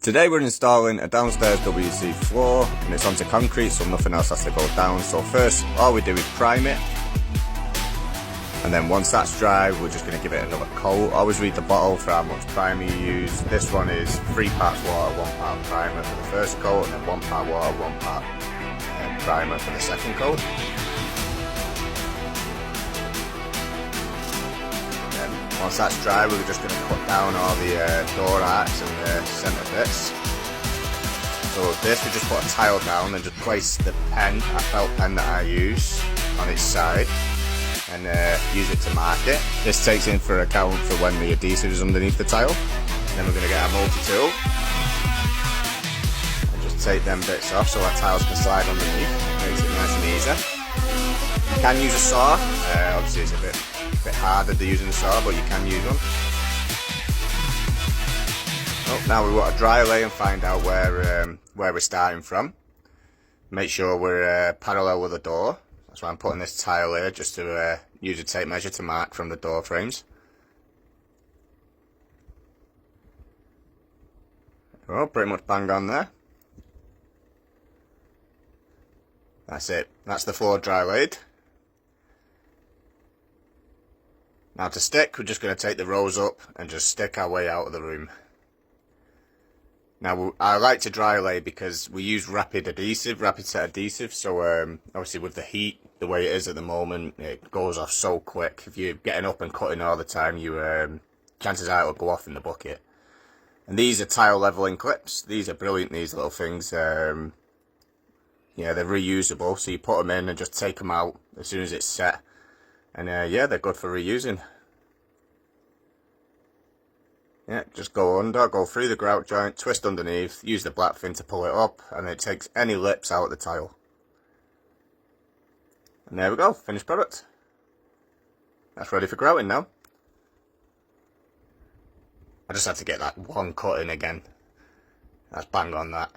Today we're installing a downstairs WC floor and it's onto concrete, so nothing else has to go down. So first all we do is prime it, and then once that's dry we're just going to give it another coat. Always read the bottle for how much primer you use. This one is 3 parts water, 1 part primer for the first coat, and then 1 part water, 1 part primer for the second coat. Once that's dry, we're just going to put down all the door arcs and the centre bits. So with this, we just put a tile down and just place the pen, a felt pen that I use, on its side and use it to mark it. This takes in for account for when the adhesive is underneath the tile. Then we're going to get our multi-tool and just take them bits off so our tiles can slide underneath. Makes it nice and easy. You can use a saw, obviously it's a bit harder than using a saw, but you can use one. Oh, now we want to dry lay and find out where we're starting from. Make sure we're parallel with the door. That's why I'm putting this tile here, just to use a tape measure to mark from the door frames. Oh, pretty much bang on there. That's it. That's the floor dry laid. Now to stick, we're just going to take the rows up and just stick our way out of the room. Now I like to dry lay because we use rapid set adhesive, so obviously with the heat, the way it is at the moment, it goes off so quick. If you're getting up and cutting all the time, chances are it'll go off in the bucket. And these are tile leveling clips. These are brilliant, these little things. Yeah, they're reusable, so you put them in and just take them out as soon as it's set. And yeah, they're good for reusing. Yeah, just go under, go through the grout joint, twist underneath, use the black fin to pull it up, and it takes any lips out of the tile. And there we go, finished product. That's ready for grouting now. I just had to get that one cut in again. That's bang on that.